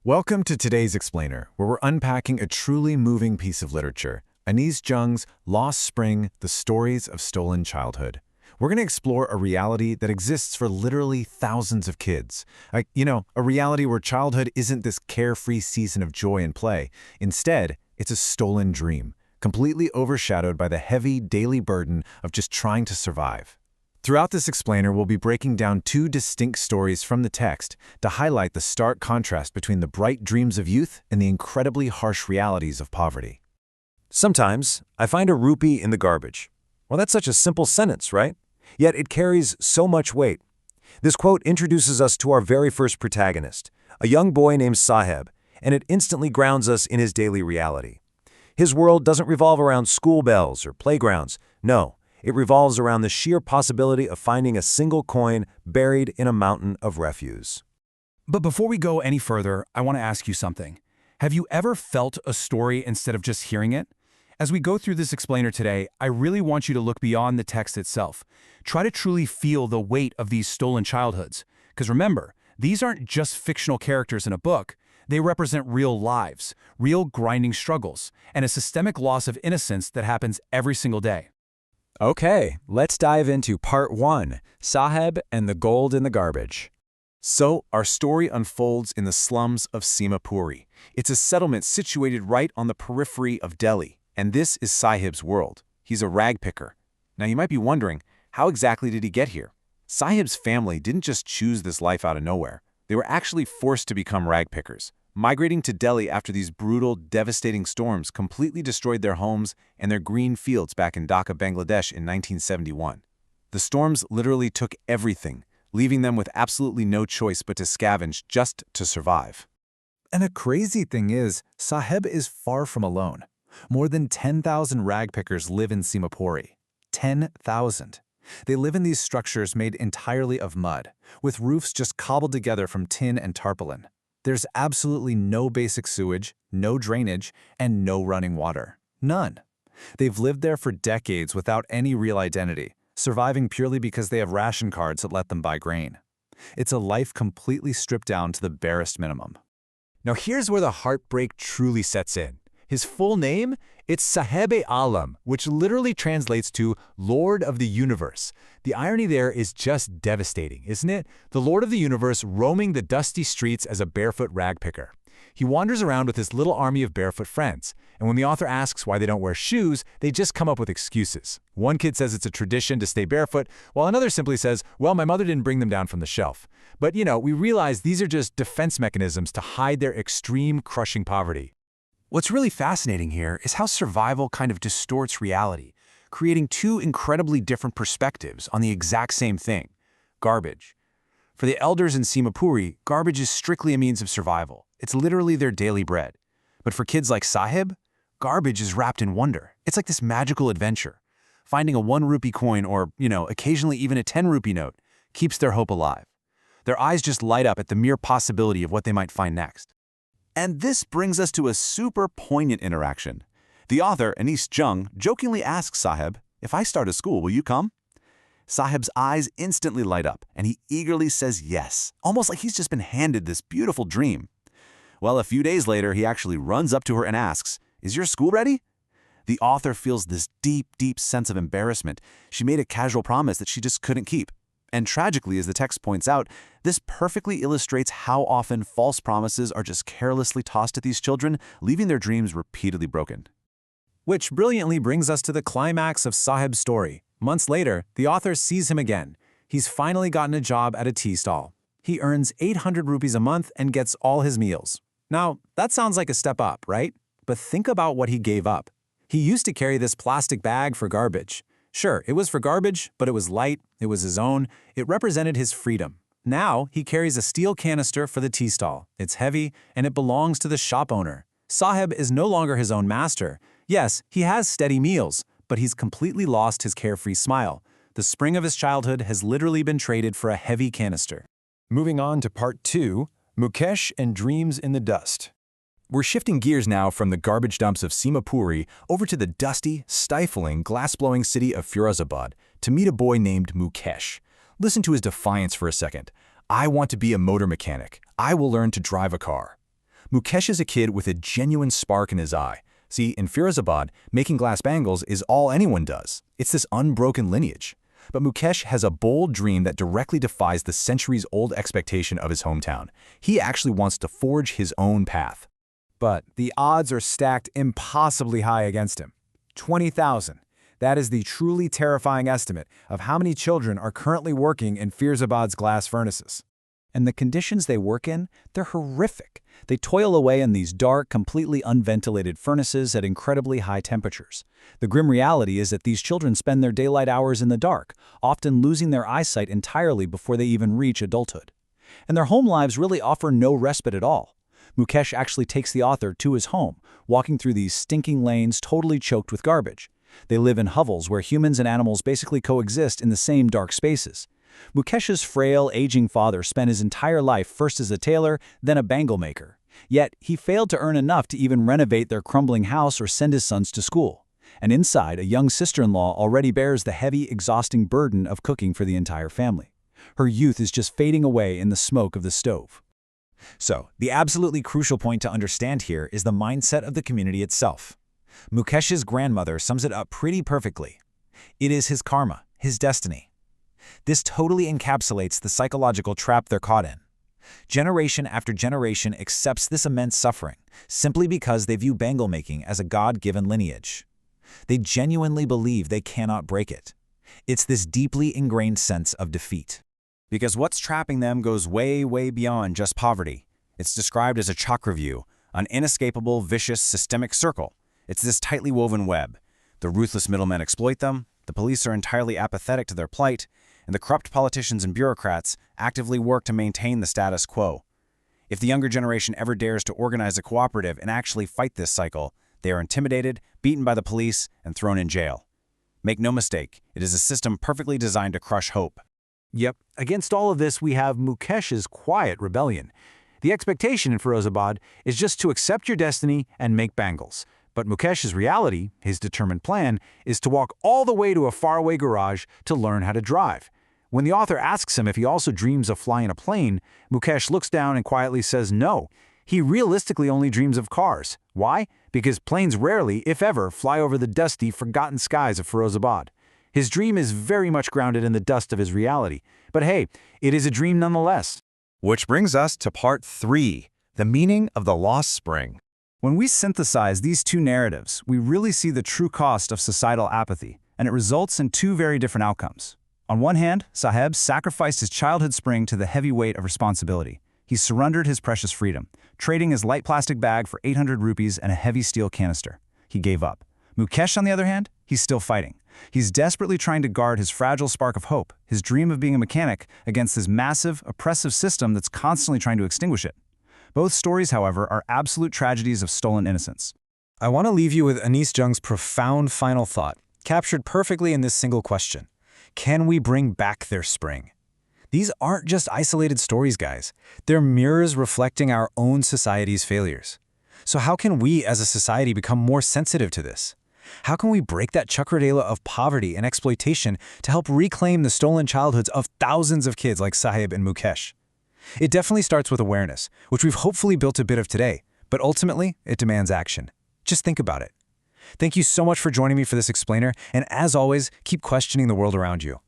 Welcome to today's Explainer, where we're unpacking a truly moving piece of literature, Anise Jung's Lost Spring, The Stories of Stolen Childhood. We're going to explore a reality that exists for literally thousands of kids. A reality where childhood isn't this carefree season of joy and play. Instead, it's a stolen dream, completely overshadowed by the heavy daily burden of just trying to survive. Throughout this explainer, we'll be breaking down two distinct stories from the text to highlight the stark contrast between the bright dreams of youth and the incredibly harsh realities of poverty. Sometimes I find a rupee in the garbage. Well, that's such a simple sentence, right? Yet it carries so much weight. This quote introduces us to our very first protagonist, a young boy named Saheb, and it instantly grounds us in his daily reality. His world doesn't revolve around school bells or playgrounds. No. It revolves around the sheer possibility of finding a single coin buried in a mountain of refuse. But before we go any further, I want to ask you something. Have you ever felt a story instead of just hearing it? As we go through this explainer today, I really want you to look beyond the text itself. Try to truly feel the weight of these stolen childhoods. Because remember, these aren't just fictional characters in a book. They represent real lives, real grinding struggles, and a systemic loss of innocence that happens every single day. Okay, let's dive into part 1, Saheb and the Gold in the Garbage. So, our story unfolds in the slums of Simapuri. It's a settlement situated right on the periphery of Delhi, and this is Saheb's world. He's a rag picker. Now you might be wondering, how exactly did he get here? Saheb's family didn't just choose this life out of nowhere. They were actually forced to become rag pickers. Migrating to Delhi after these brutal, devastating storms completely destroyed their homes and their green fields back in Dhaka, Bangladesh in 1971. The storms literally took everything, leaving them with absolutely no choice but to scavenge just to survive. And the crazy thing is, Saheb is far from alone. More than 10,000 rag pickers live in Simapuri. 10,000. They live in these structures made entirely of mud, with roofs just cobbled together from tin and tarpaulin. There's absolutely no basic sewage, no drainage, and no running water. None. They've lived there for decades without any real identity, surviving purely because they have ration cards that let them buy grain. It's a life completely stripped down to the barest minimum. Now here's where the heartbreak truly sets in. His full name? It's Saheb-e-Alam, which literally translates to Lord of the Universe. The irony there is just devastating, isn't it? The Lord of the Universe roaming the dusty streets as a barefoot rag picker. He wanders around with his little army of barefoot friends, and when the author asks why they don't wear shoes, they just come up with excuses. One kid says it's a tradition to stay barefoot, while another simply says, well, my mother didn't bring them down from the shelf. But we realize these are just defense mechanisms to hide their extreme, crushing poverty. What's really fascinating here is how survival kind of distorts reality, creating two incredibly different perspectives on the exact same thing: garbage. For the elders in Simapuri, garbage is strictly a means of survival. It's literally their daily bread. But for kids like Saheb, garbage is wrapped in wonder. It's like this magical adventure. Finding a 1 rupee coin or, occasionally even a 10 rupee note keeps their hope alive. Their eyes just light up at the mere possibility of what they might find next. And this brings us to a super poignant interaction. The author, Anise Jung, jokingly asks Saheb, "If I start a school, will you come?" Saheb's eyes instantly light up, and he eagerly says yes, almost like he's just been handed this beautiful dream. Well, a few days later, he actually runs up to her and asks, "Is your school ready?" The author feels this deep, deep sense of embarrassment. She made a casual promise that she just couldn't keep. And tragically, as the text points out, this perfectly illustrates how often false promises are just carelessly tossed at these children, leaving their dreams repeatedly broken. Which brilliantly brings us to the climax of Saheb's story. Months later, the author sees him again. He's finally gotten a job at a tea stall. He earns 800 rupees a month and gets all his meals. Now, that sounds like a step up, right? But think about what he gave up. He used to carry this plastic bag for garbage. Sure, it was for garbage, but it was light, it was his own, it represented his freedom. Now, he carries a steel canister for the tea stall. It's heavy, and it belongs to the shop owner. Saheb is no longer his own master. Yes, he has steady meals, but he's completely lost his carefree smile. The spring of his childhood has literally been traded for a heavy canister. Moving on to part 2, Mukesh and Dreams in the Dust. We're shifting gears now from the garbage dumps of Simapuri over to the dusty, stifling, glass-blowing city of Firozabad to meet a boy named Mukesh. Listen to his defiance for a second. I want to be a motor mechanic. I will learn to drive a car. Mukesh is a kid with a genuine spark in his eye. See, in Firozabad, making glass bangles is all anyone does. It's this unbroken lineage. But Mukesh has a bold dream that directly defies the centuries-old expectation of his hometown. He actually wants to forge his own path. But the odds are stacked impossibly high against him. 20,000. That is the truly terrifying estimate of how many children are currently working in Firozabad's glass furnaces. And the conditions they work in, they're horrific. They toil away in these dark, completely unventilated furnaces at incredibly high temperatures. The grim reality is that these children spend their daylight hours in the dark, often losing their eyesight entirely before they even reach adulthood. And their home lives really offer no respite at all. Mukesh actually takes the author to his home, walking through these stinking lanes totally choked with garbage. They live in hovels where humans and animals basically coexist in the same dark spaces. Mukesh's frail, aging father spent his entire life first as a tailor, then a bangle maker. Yet, he failed to earn enough to even renovate their crumbling house or send his sons to school. And inside, a young sister-in-law already bears the heavy, exhausting burden of cooking for the entire family. Her youth is just fading away in the smoke of the stove. So, the absolutely crucial point to understand here is the mindset of the community itself. Mukesh's grandmother sums it up pretty perfectly. It is his karma, his destiny. This totally encapsulates the psychological trap they're caught in. Generation after generation accepts this immense suffering, simply because they view bangle making as a God-given lineage. They genuinely believe they cannot break it. It's this deeply ingrained sense of defeat. Because what's trapping them goes way, way beyond just poverty. It's described as a chakravyuh, an inescapable, vicious, systemic circle. It's this tightly woven web. The ruthless middlemen exploit them, the police are entirely apathetic to their plight, and the corrupt politicians and bureaucrats actively work to maintain the status quo. If the younger generation ever dares to organize a cooperative and actually fight this cycle, they are intimidated, beaten by the police, and thrown in jail. Make no mistake, it is a system perfectly designed to crush hope. Yep, against all of this we have Mukesh's quiet rebellion. The expectation in Firozabad is just to accept your destiny and make bangles. But Mukesh's reality, his determined plan, is to walk all the way to a faraway garage to learn how to drive. When the author asks him if he also dreams of flying a plane, Mukesh looks down and quietly says no. He realistically only dreams of cars. Why? Because planes rarely, if ever, fly over the dusty, forgotten skies of Firozabad. His dream is very much grounded in the dust of his reality. But hey, it is a dream nonetheless. Which brings us to part 3, the meaning of the lost spring. When we synthesize these two narratives, we really see the true cost of societal apathy, and it results in two very different outcomes. On one hand, Saheb sacrificed his childhood spring to the heavy weight of responsibility. He surrendered his precious freedom, trading his light plastic bag for 800 rupees and a heavy steel canister. He gave up. Mukesh, on the other hand, he's still fighting. He's desperately trying to guard his fragile spark of hope, his dream of being a mechanic, against this massive, oppressive system that's constantly trying to extinguish it. Both stories, however, are absolute tragedies of stolen innocence. I want to leave you with Anis Jung's profound final thought, captured perfectly in this single question. Can we bring back their spring? These aren't just isolated stories, guys. They're mirrors reflecting our own society's failures. So how can we as a society become more sensitive to this? How can we break that chakradela of poverty and exploitation to help reclaim the stolen childhoods of thousands of kids like Saheb and Mukesh? It definitely starts with awareness, which we've hopefully built a bit of today, but ultimately, it demands action. Just think about it. Thank you so much for joining me for this explainer, and as always, keep questioning the world around you.